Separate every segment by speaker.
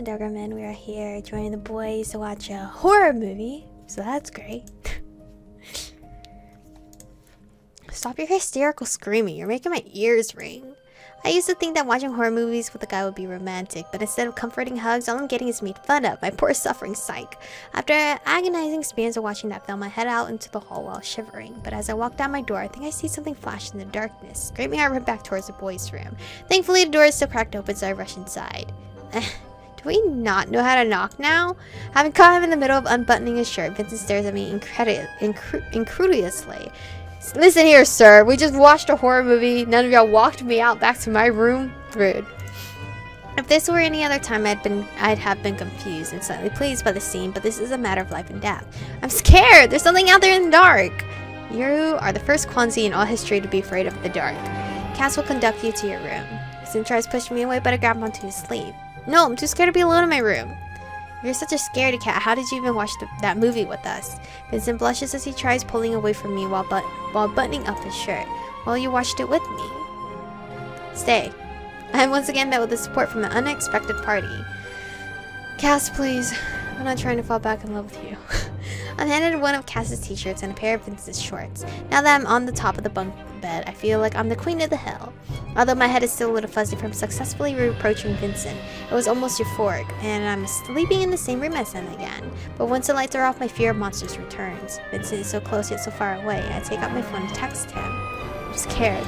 Speaker 1: to Degraman. We are here joining the boys to watch a horror movie, so that's great. Stop your hysterical screaming, you're making my ears ring. I used to think that watching horror movies with a guy would be romantic, but instead of comforting hugs, all I'm getting is made fun of, my poor suffering psyche. After an agonizing experience of watching that film, I head out into the hall while shivering, but as I walk down my door, I think I see something flash in the darkness. Screaming, I run back towards the boys' room. Thankfully, the door is still cracked open, so I rush inside. Do we not know how to knock now? Having caught him in the middle of unbuttoning his shirt, Vincent stares at me incredulously. Listen here, sir. We just watched a horror movie. None of y'all walked me out back to my room. Rude. If this were any other time, I'd have been confused and slightly pleased by the scene, but this is a matter of life and death. I'm scared. There's something out there in the dark. You are the first Kwanzi in all history to be afraid of the dark. Cass will conduct you to your room. Vincent tries pushing me away, but I grab onto his sleeve. No, I'm too scared to be alone in my room. You're such a scaredy cat. How did you even watch that movie with us? Vincent blushes as he tries pulling away from me while buttoning up his shirt. Well, you watched it with me. Stay. I am once again met with the support from an unexpected party. Cass, please. I'm not trying to fall back in love with you. I'm handed one of Cass's t-shirts and a pair of Vincent's shorts. Now that I'm on the top of the bunk bed, I feel like I'm the queen of the hill. Although my head is still a little fuzzy from successfully reapproaching Vincent, it was almost euphoric, and I'm sleeping in the same room as him again. But once the lights are off, my fear of monsters returns. Vincent is so close yet so far away. I take out my phone to text him. I'm scared.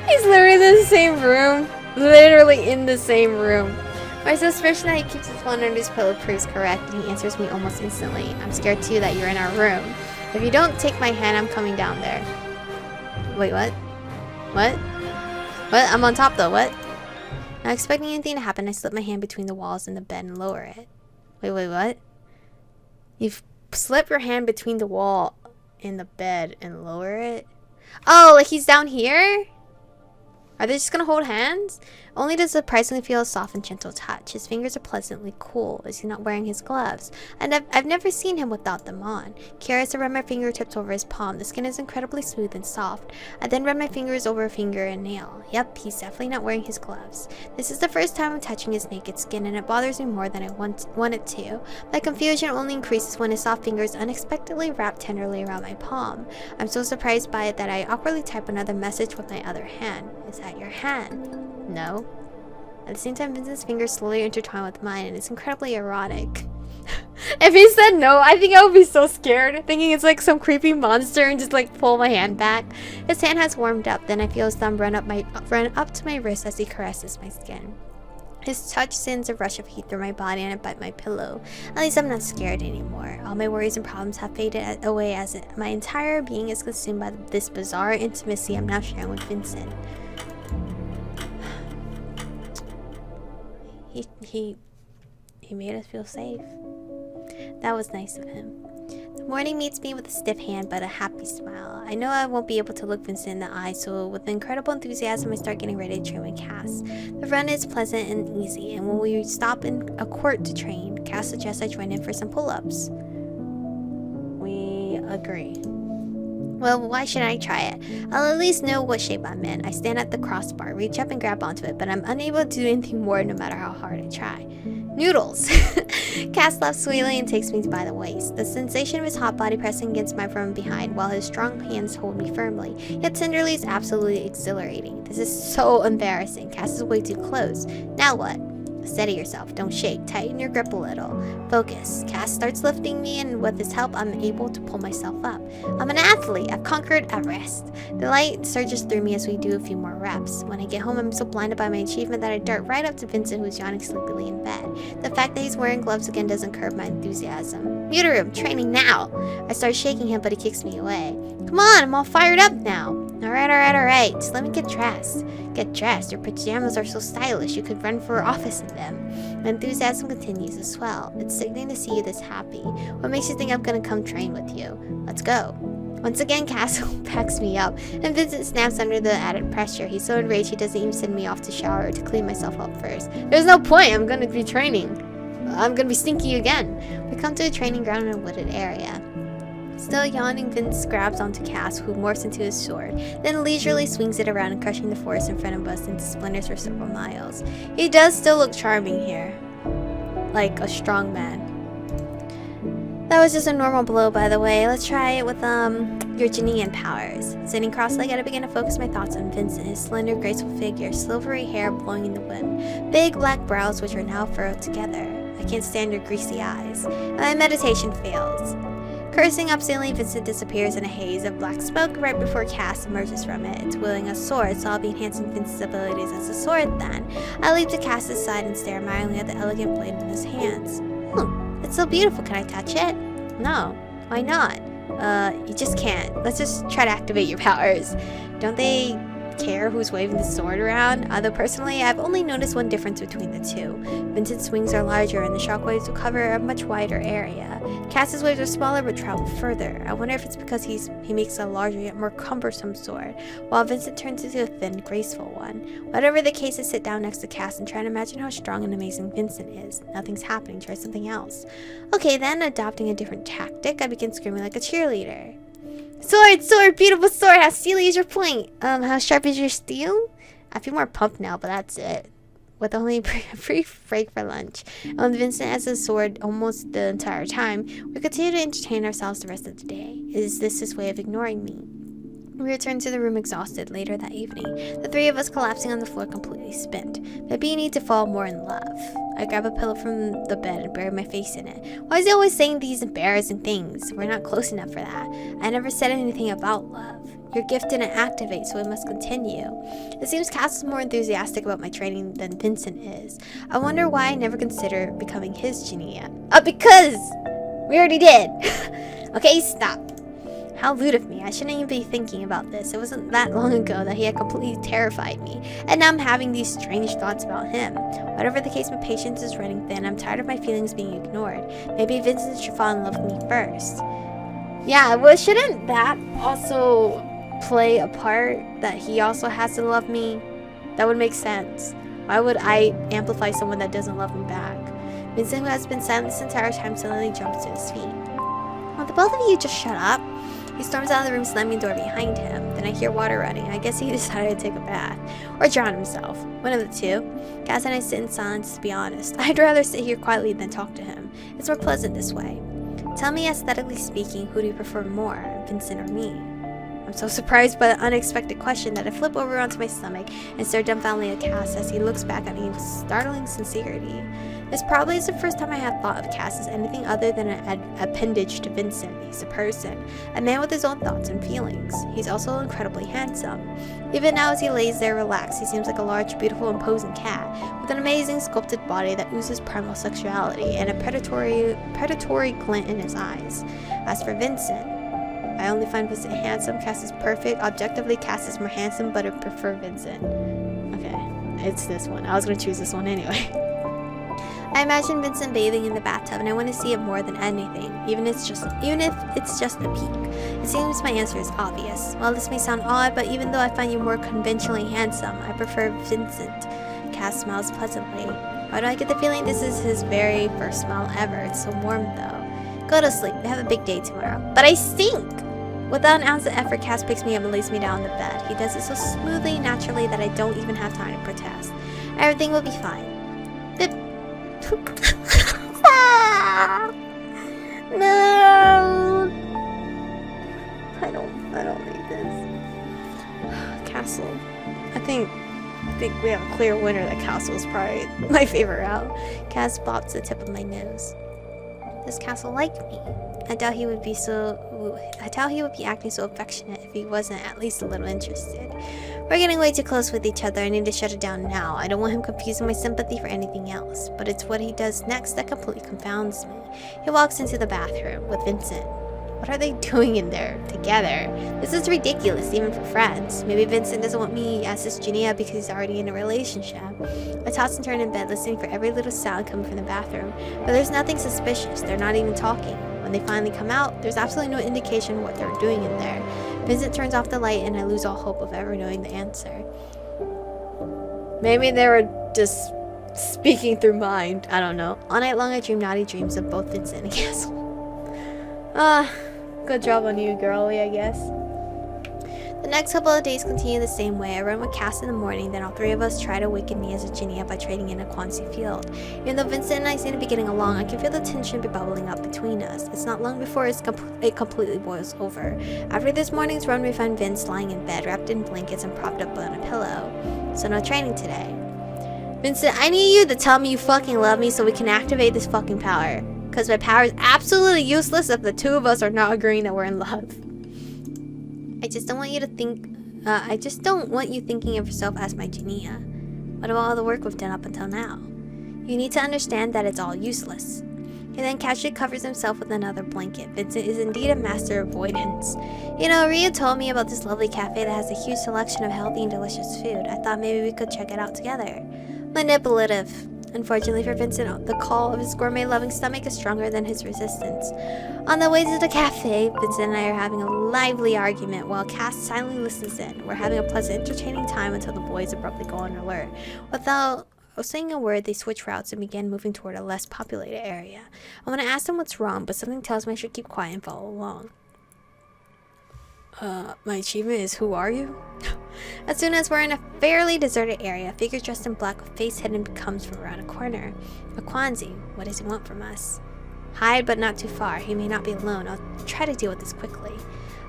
Speaker 1: He's literally in the same room. Literally in the same room. My suspicion that he keeps his phone under his pillow proves correct, and he answers me almost instantly. I'm scared too that you're in our room. If you don't take my hand, I'm coming down there. Wait, what? What? What? I'm on top though, what? Not expecting anything to happen, I slip my hand between the walls and the bed and lower it. Wait, what? You've slipped your hand between the wall and the bed and lower it? Oh, like he's down here? Are they just gonna hold hands? Only does surprisingly feel a soft and gentle touch. His fingers are pleasantly cool. Is he not wearing his gloves? And I've never seen him without them on. Curious, I run my fingertips over his palm. The skin is incredibly smooth and soft. I then run my fingers over a finger and nail. Yep, he's definitely not wearing his gloves. This is the first time I'm touching his naked skin, and it bothers me more than I want it to. My confusion only increases when his soft fingers unexpectedly wrap tenderly around my palm. I'm so surprised by it that I awkwardly type another message with my other hand. Is that your hand? No. At the same time, Vincent's fingers slowly intertwine with mine, and it's incredibly erotic. If he said no, I think I would be so scared, thinking it's like some creepy monster and just like pull my hand back. His hand has warmed up, then I feel his thumb run up to my wrist as he caresses my skin. His touch sends a rush of heat through my body, and I bite my pillow. At least I'm not scared anymore. All my worries and problems have faded away as my entire being is consumed by this bizarre intimacy I'm now sharing with Vincent. He made us feel safe. That was nice of him. The morning meets me with a stiff hand but a happy smile. I know I won't be able to look Vincent in the eye, so with incredible enthusiasm I start getting ready to train with Cass. The run is pleasant and easy, and when we stop in a court to train, Cass suggests I join in for some pull-ups. We agree. Well, why should I try it? I'll at least know what shape I'm in. I stand at the crossbar, reach up and grab onto it, but I'm unable to do anything more no matter how hard I try. Noodles! Cass laughs sweetly and takes me by the waist. The sensation of his hot body pressing against my from behind while his strong hands hold me firmly, yet tenderly, is absolutely exhilarating. This is so embarrassing. Cass is way too close. Now what? Steady yourself. Don't shake. Tighten your grip a little. Focus. Cass starts lifting me, and with his help, I'm able to pull myself up. I'm an athlete. I've conquered Everest. The light surges through me as we do a few more reps. When I get home, I'm so blinded by my achievement that I dart right up to Vincent, who's yawning sleepily in bed. The fact that he's wearing gloves again doesn't curb my enthusiasm. Muter room, training now! I start shaking him, but he kicks me away. Come on, I'm all fired up now. Alright. Just let me get dressed. Get dressed? Your pajamas are so stylish, you could run for office in them. My enthusiasm continues to swell. It's sickening to see you this happy. What makes you think I'm gonna come train with you? Let's go. Once again, Cass packs me up, and Vincent snaps under the added pressure. He's so enraged he doesn't even send me off to shower or to clean myself up first. There's no point, I'm gonna be training. I'm gonna be stinky again. We come to a training ground in a wooded area. Still yawning, Vince grabs onto Cass, who morphs into his sword, then leisurely swings it around and crushing the forest in front of us into splinters for several miles. He does still look charming here. Like a strong man. That was just a normal blow, by the way. Let's try it with, your Janine powers. Sitting cross-legged, I begin to focus my thoughts on Vincent, his slender, graceful figure, silvery hair blowing in the wind, big black brows which are now furrowed together. I can't stand your greasy eyes. And my meditation fails. Cursing obscenely, Vincent disappears in a haze of black smoke right before Cass emerges from it. It's wielding a sword, so I'll be enhancing Vincent's abilities as a sword then. I leap to Cass's side and stare admiringly at the elegant blade in his hands. It's so beautiful. Can I touch it? No. Why not? You just can't. Let's just try to activate your powers. Don't they care who's waving the sword around? Although personally, I've only noticed one difference between the two. Vincent's wings are larger and the shockwaves will cover a much wider area. Cass's waves are smaller but travel further. I wonder if it's because he makes a larger yet more cumbersome sword, while Vincent turns into a thin, graceful one. Whatever the case, I sit down next to Cass and try to imagine how strong and amazing Vincent is. Nothing's happening. Try something else. Okay then, adopting a different tactic, I begin screaming like a cheerleader. Sword, sword, beautiful sword. How steely is your point? How sharp is your steel? I feel more pumped now, but that's it. With only a brief break for lunch, and with Vincent as a sword almost the entire time, we continue to entertain ourselves the rest of the day. Is this his way of ignoring me? We return to the room exhausted later that evening, the three of us collapsing on the floor completely spent, but beginning to fall more in love. I grab a pillow from the bed and bury my face in it. Why is he always saying these embarrassing things? We're not close enough for that. I never said anything about love. Your gift didn't activate, so we must continue. It seems Cass is more enthusiastic about my training than Vincent is. I wonder why I never considered becoming his genie yet. Because we already did. Okay, stop. How lewd of me. I shouldn't even be thinking about this. It wasn't that long ago that he had completely terrified me, and now I'm having these strange thoughts about him. Whatever the case, my patience is running thin. I'm tired of my feelings being ignored. Maybe Vincent should fall in love with me first. Yeah, well, shouldn't that also play a part, that he also has to love me? That would make sense. Why would I amplify someone that doesn't love me back? Vincent, who has been silent this entire time, suddenly jumps to his feet. Will the both of you just shut up? He storms out of the room, slamming the door behind him. Then I hear water running. I guess he decided to take a bath. Or drown himself. One of the two. Cass and I sit in silence, to be honest. I'd rather sit here quietly than talk to him. It's more pleasant this way. Tell me, aesthetically speaking, who do you prefer more, Vincent or me? I'm so surprised by the unexpected question that I flip over onto my stomach and stare dumbfoundedly at Cass as he looks back at me with startling sincerity. This probably is the first time I have thought of Cass as anything other than an appendage to Vincent. He's a person, a man with his own thoughts and feelings. He's also incredibly handsome. Even now as he lays there relaxed, he seems like a large, beautiful, imposing cat, with an amazing sculpted body that oozes primal sexuality and a predatory glint in his eyes. As for Vincent, I only find Vincent handsome. Cass is perfect. Objectively, Cass is more handsome, but I prefer Vincent. Okay, it's this one. I was going to choose this one anyway. I imagine Vincent bathing in the bathtub, and I want to see it more than anything, even if it's just a peek. It seems my answer is obvious. While this may sound odd, but even though I find you more conventionally handsome, I prefer Vincent. Cass smiles pleasantly. Why do I get the feeling this is his very first smile ever? It's so warm, though. Go to sleep. We have a big day tomorrow. But I stink! Without an ounce of effort, Cass picks me up and lays me down on the bed. He does it so smoothly and naturally that I don't even have time to protest. Everything will be fine. No! I don't need this. Castle. I think we have a clear winner. That Castle is probably my favorite route. Cass bops the tip of my nose. Does Castle like me? I doubt he would be acting so affectionate if he wasn't at least a little interested. We're getting way too close with each other. I need to shut it down now. I don't want him confusing my sympathy for anything else, but it's what he does next that completely confounds me. He walks into the bathroom with Vincent. What are they doing in there together? This is ridiculous, even for friends. Maybe Vincent doesn't want me as his genie because he's already in a relationship. I toss and turn in bed, listening for every little sound coming from the bathroom, but there's nothing suspicious. They're not even talking. When they finally come out, there's absolutely no indication of what they're doing in there. Vincent turns off the light and I lose all hope of ever knowing the answer. Maybe they were just speaking through mind. I don't know. All night long I dream naughty dreams of both Vincent and Castle. Good job on you, girlie, I guess. The next couple of days continue the same way. I run with Cass in the morning, then all three of us try to awaken me as a genie by trading in a Quansi field. Even though Vincent and I seem to be getting along, I can feel the tension be bubbling up between us. It's not long before it completely boils over. After this morning's run, we find Vince lying in bed, wrapped in blankets and propped up on a pillow. So no training today. Vincent, I need you to tell me you fucking love me so we can activate this fucking power. Because my power is absolutely useless if the two of us are not agreeing that we're in love. I just don't want you thinking of yourself as my Genia. What about all the work we've done up until now? You need to understand that it's all useless. He then casually covers himself with another blanket. Vincent is indeed a master of avoidance. You know, Ria told me about this lovely cafe that has a huge selection of healthy and delicious food. I thought maybe we could check it out together. Manipulative. Unfortunately for Vincent, the call of his gourmet-loving stomach is stronger than his resistance. On the way to the cafe, Vincent and I are having a lively argument while Cass silently listens in. We're having a pleasant, entertaining time until the boys abruptly go on alert. Without saying a word, they switch routes and begin moving toward a less populated area. I want to ask them what's wrong, but something tells me I should keep quiet and follow along. My achievement is who are you? As soon as we're in a fairly deserted area, a figure dressed in black with face hidden comes from around a corner. A Quansi, what does he want from us? Hide, but not too far. He may not be alone. I'll try to deal with this quickly.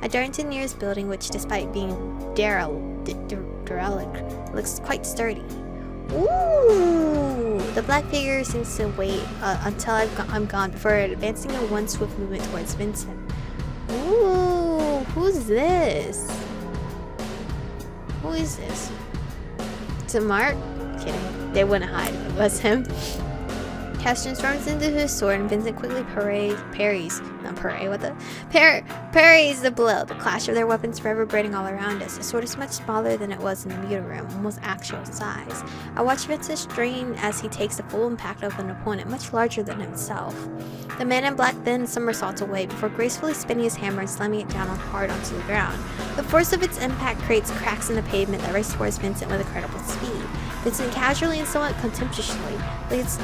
Speaker 1: I dart into the nearest building, which, despite being derelict, looks quite sturdy. Ooh! The black figure seems to wait until I'm gone before advancing in one swift movement towards Vincent. Ooh! Who's this? Who is this? Is it Mark? Kidding. They wouldn't hide if it was him. Cass transforms into his sword and Vincent quickly parries the blow. The clash of their weapons reverberating all around us. The sword is much smaller than it was in the muta room, almost actual size. I watch Vincent strain as he takes the full impact of an opponent much larger than himself. The man in black then somersaults away before gracefully spinning his hammer and slamming it down hard onto the ground. The force of its impact creates cracks in the pavement that race towards Vincent with incredible speed. Vincent casually and somewhat contemptuously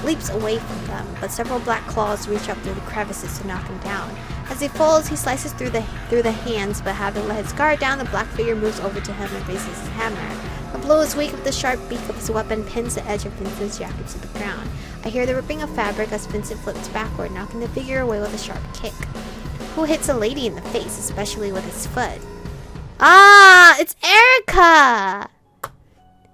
Speaker 1: leaps away from them, but several black claws reach up through the crevices to knock him down. As he falls, he slices through the hands, but having let his guard down, the black figure moves over to him and raises his hammer. The blow is weak, but the sharp beak of his weapon pins the edge of Vincent's jacket to the ground. I hear the ripping of fabric as Vincent flips backward, knocking the figure away with a sharp kick. Who hits a lady in the face, especially with his foot? Ah, it's Erica!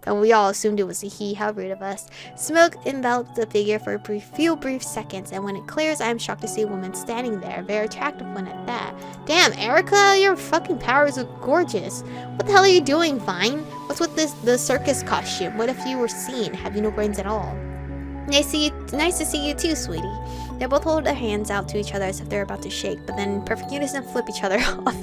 Speaker 1: And we all assumed it was a he. How rude of us. Smoke enveloped the figure for a few brief seconds, and when it clears, I am shocked to see a woman standing there, a very attractive one at that. Damn, Erica, your fucking powers are gorgeous. What the hell are you doing, Vine? What's with the circus costume? What if you were seen? Have you no brains at all? Nice to see you too, sweetie. They both hold their hands out to each other as if they're about to shake, but then in perfect unison flip each other off.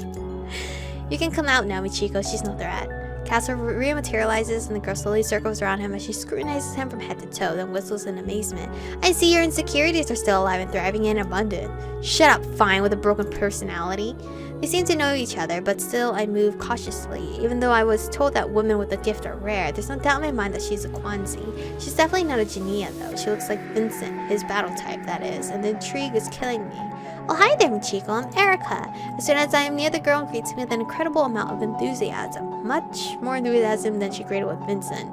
Speaker 1: You can come out now, Michiko. She's no threat. Castle rematerializes and the girl slowly circles around him as she scrutinizes him from head to toe, then whistles in amazement. I see your insecurities are still alive and thriving and abundant. Shut up, Fine, with a broken personality. They seem to know each other, but still I move cautiously. Even though I was told that women with a gift are rare, there's no doubt in my mind that she's a Quansi. She's definitely not a Genia though. She looks like Vincent, his battle type that is, and the intrigue is killing me. Oh, hi there, Michiko. I'm Erica. As soon as I am near, the girl greets me with an incredible amount of enthusiasm. Much more enthusiasm than she greeted with Vincent.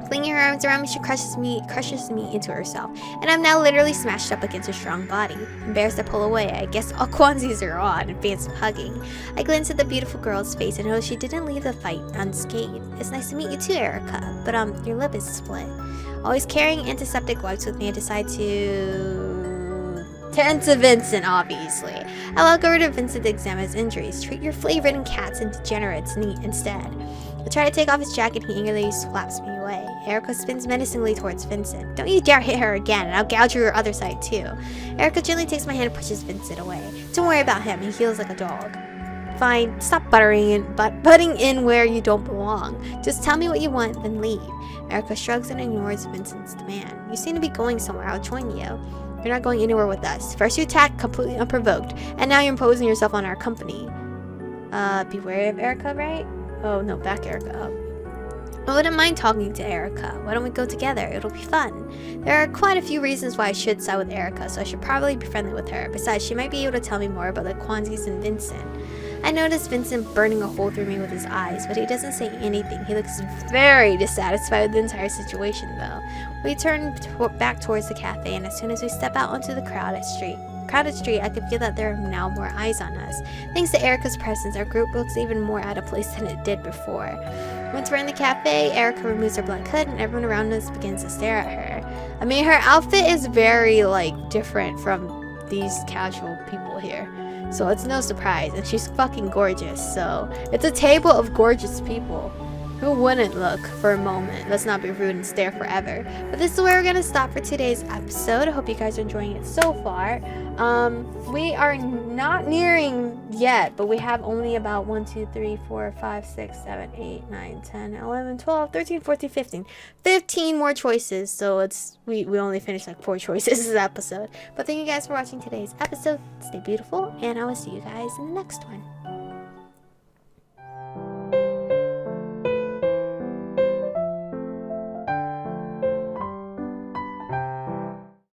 Speaker 1: Flinging her arms around me, she crushes me into herself, and I'm now literally smashed up against her strong body. Embarrassed, I pull away. I guess all Quansis are odd and fans of hugging. I glance at the beautiful girl's face and notice she didn't leave the fight unscathed. It's nice to meet you too, Erica, but your lip is split. Always carrying antiseptic wipes with me, I decide to turn to Vincent, obviously. I walk over to Vincent to examine his injuries. Treat your flea-ridden cats and degenerates instead. I try to take off his jacket and he angrily slaps me away. Erica spins menacingly towards Vincent. Don't you dare hit her again, and I'll gouge your other side too. Erica gently takes my hand and pushes Vincent away. Don't worry about him, he heals like a dog. Fine, stop butting in where you don't belong. Just tell me what you want, then leave. Erica shrugs and ignores Vincent's demand. You seem to be going somewhere, I'll join you. You're not going anywhere with us. First you attacked completely unprovoked, and now you're imposing yourself on our company. Beware of Erica, right? Oh, no, back Erica up. I wouldn't mind talking to Erica. Why don't we go together? It'll be fun. There are quite a few reasons why I should side with Erica, so I should probably be friendly with her. Besides, she might be able to tell me more about the Kwanzis and Vincent. I noticed Vincent burning a hole through me with his eyes, but he doesn't say anything. He looks very dissatisfied with the entire situation, though. We turn back towards the cafe, and as soon as we step out onto the crowded street, I can feel that there are now more eyes on us. Thanks to Erica's presence, our group looks even more out of place than it did before. Once we're in the cafe, Erica removes her black hood and everyone around us begins to stare at her. I mean, her outfit is very, different from these casual people here. So it's no surprise, and she's fucking gorgeous, so it's a table of gorgeous people. Who wouldn't look for a moment? Let's not be rude and stare forever. But this is where we're gonna stop for today's episode. I hope you guys are enjoying it so far. We are not nearing yet, but we have only about 1, 2, 3, 4, 5, 6, 7, 8, 9, 10, 11, 12, 13, 14, 15. 15 more choices, so we only finished 4 choices this episode. But thank you guys for watching today's episode. Stay beautiful, and I will see you guys in the next one.